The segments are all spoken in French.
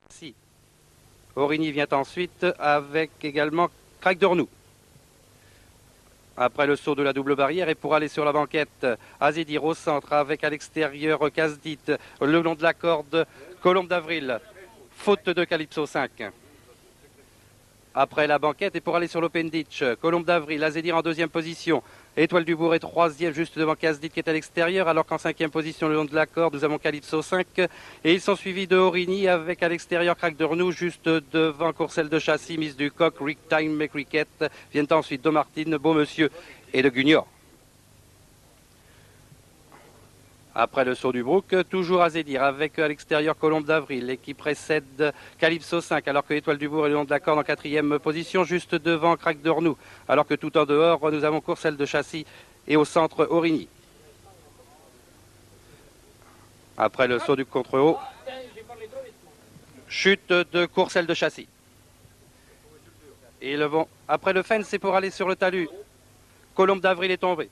Si. Aurigny vient ensuite avec également Crac d'Ornou. Après le saut de la double barrière et pour aller sur la banquette, Azédir au centre avec à l'extérieur Casdit le long de la corde, Colombe d'Avril, faute de Calypso 5. Après la banquette et pour aller sur l'Open Ditch, Colombe d'Avril, Azédir en deuxième position, Étoile du Bourg est troisième juste devant Casdit qui est à l'extérieur, alors qu'en cinquième position le long de la corde nous avons Calypso 5 et ils sont suivis de Aurigny avec à l'extérieur Crac d'Ornou juste devant Courcelles de Châssis, Miss du Coq, Rick Time et Cricket, viennent ensuite Domartine, Beau Monsieur et de Gugnor. Après le saut du Brook, toujours à Zédir avec à l'extérieur Colombe d'Avril et qui précède Calypso 5 alors que Étoile du Bourg est le long de la corde en quatrième position juste devant Crac d'Ornou alors que tout en dehors nous avons Courcelles de Châssis et au centre Aurigny. Après le saut du contre-haut, chute de Courcelles de Châssis. Et après le fence c'est pour aller sur le talus. Colombe d'Avril est tombé.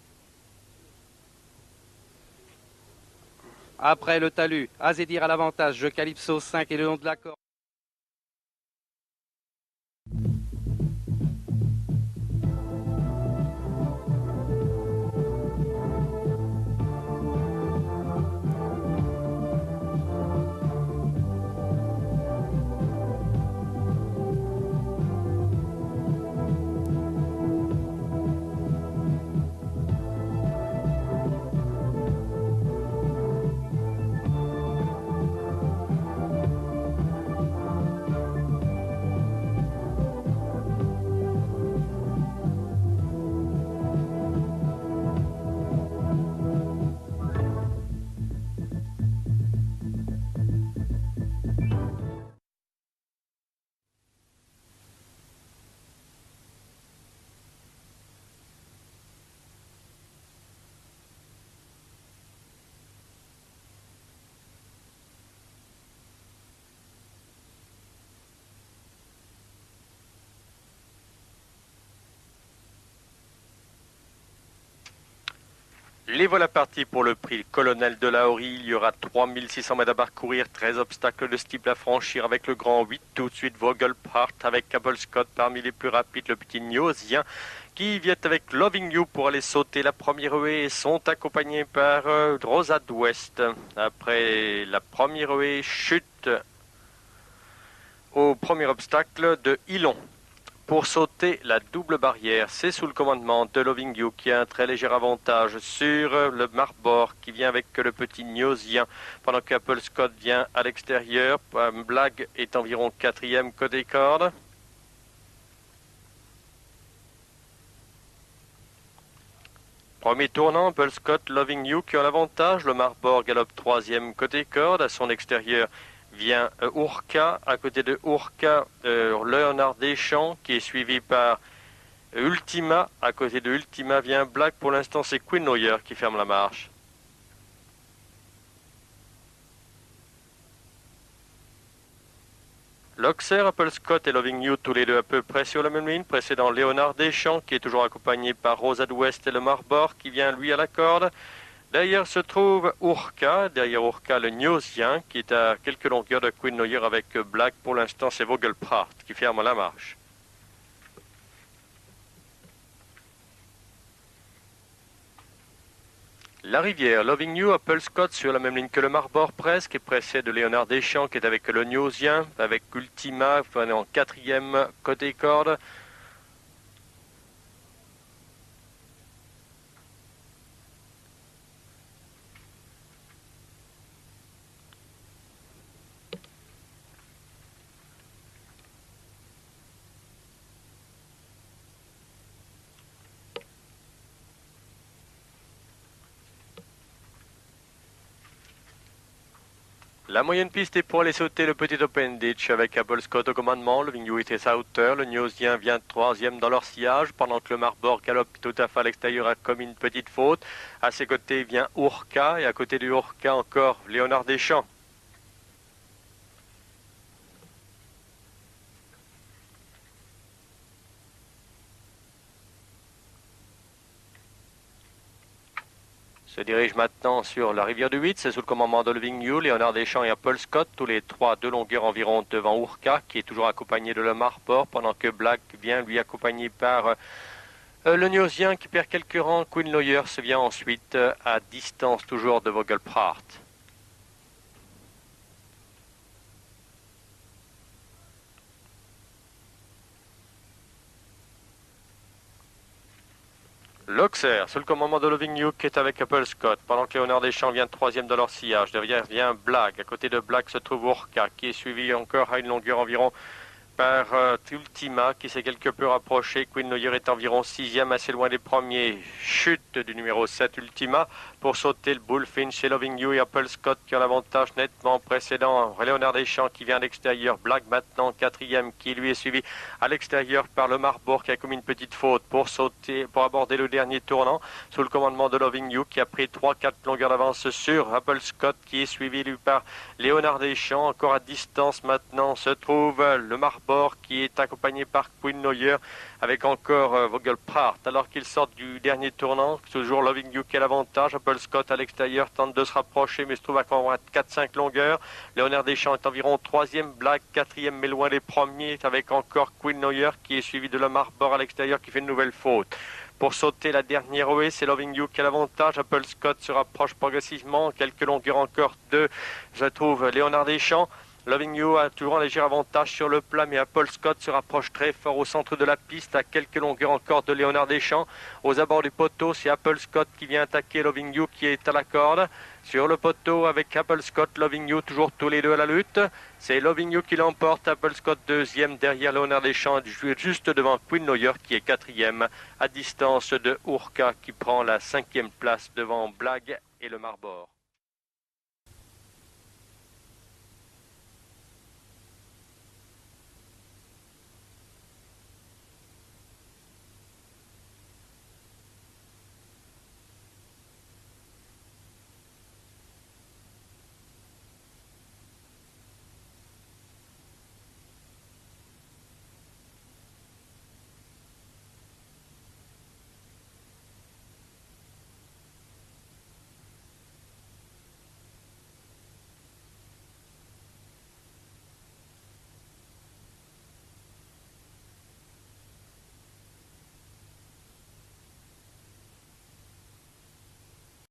Après le talus, Azédir à l'avantage, Calypso 5 et le long de la corde. Les voilà partis pour le prix Colonel de la Horie. Il y aura 3600 mètres à parcourir, 13 obstacles de steeple à franchir avec le grand 8. Tout de suite, Vogelpart avec Apple Scott parmi les plus rapides. Le petit Niosien qui vient avec Loving You pour aller sauter la première haie et sont accompagnés par Rosa d'Ouest. Après la première haie, chute au premier obstacle de Hilon. Pour sauter la double barrière, c'est sous le commandement de Loving You qui a un très léger avantage sur le Marbor qui vient avec le petit Niosien pendant que Apple Scott vient à l'extérieur. Blague est environ quatrième côté corde. Premier tournant, Apple Scott, Loving You qui ont l'avantage. Le Marbor galope troisième côté corde. À son extérieur vient Urka. À côté de Urka, Léonard Deschamps qui est suivi par Ultima. À côté de Ultima vient Black. Pour l'instant, c'est Queen Noyer qui ferme la marche. Loxer, Apple Scott et Loving You, tous les deux à peu près sur la même ligne, précédant Léonard Deschamps, qui est toujours accompagné par Rosa d'Ouest et le Marbor, qui vient lui à la corde. Derrière se trouve Urka, derrière Urka le Niosien, qui est à quelques longueurs de Queen Noyer avec Black. Pour l'instant, c'est Vogelpart qui ferme la marche. La rivière, Loving You, Apple Scott sur la même ligne que le Marbor presque, et précède Léonard Deschamps qui est avec le Niosien, avec Ultima en quatrième côté corde. La moyenne piste est pour aller sauter le petit Open Ditch avec Apple Scott au commandement. Le Loving You est à sa hauteur. Le Niosien vient troisième dans leur sillage pendant que le Marbor galope tout à fait à l'extérieur a commis une petite faute. À ses côtés vient Urka et à côté du Urka encore Léonard Deschamps. se dirige maintenant sur la rivière du 8, c'est sous le commandement de Loving You, Léonard Deschamps et Apple Scott, tous les trois de longueur environ devant Urca, qui est toujours accompagné de Le Marport, pendant que Black vient lui accompagné par le Niosien qui perd quelques rangs. Queen Lawyer se vient ensuite à distance toujours de Vogelpracht. L'Auxerre, sous le commandement de Loving You, qui est avec Apple Scott, pendant que Léonard Deschamps vient troisième dans leur sillage. Derrière vient Black. À côté de Black se trouve Urca, qui est suivi encore à une longueur environ par Ultima, qui s'est quelque peu rapproché. Queen Lawyer est environ sixième, assez loin des premiers. Chute du numéro 7, Ultima, pour sauter le Bullfinch chez Loving You et Apple Scott qui ont l'avantage nettement précédent. Léonard Deschamps qui vient à l'extérieur. Black maintenant quatrième, qui lui est suivi à l'extérieur par Le Marbourg qui a commis une petite faute pour sauter, pour aborder le dernier tournant sous le commandement de Loving You qui a pris 3-4 longueurs d'avance sur Apple Scott qui est suivi lui par Léonard Deschamps. Encore à distance maintenant se trouve Le Marbourg qui est accompagné par Queen Lawyer avec encore Vogelpracht. Alors qu'ils sortent du dernier tournant, toujours Loving You qui a l'avantage. Apple Scott à l'extérieur tente de se rapprocher mais se trouve à 4-5 longueurs. Léonard Deschamps est environ troisième, Black quatrième mais loin des premiers avec encore Queen Lawyer qui est suivi de Le Marbourg à l'extérieur qui fait une nouvelle faute. Pour sauter la dernière OE, c'est Loving You qui a l'avantage. Apple Scott se rapproche progressivement. Quelques longueurs encore de, je trouve, Léonard Deschamps. Loving You a toujours un léger avantage sur le plat, mais Apple Scott se rapproche très fort au centre de la piste, à quelques longueurs encore de Léonard Deschamps. Aux abords du poteau, c'est Apple Scott qui vient attaquer Loving You qui est à la corde. Sur le poteau avec Apple Scott, Loving You, toujours tous les deux à la lutte. C'est Loving You qui l'emporte, Apple Scott deuxième derrière Léonard Deschamps, juste devant Queen Lawyer qui est quatrième, à distance de Urca qui prend la cinquième place devant Blague et Le Marbourg.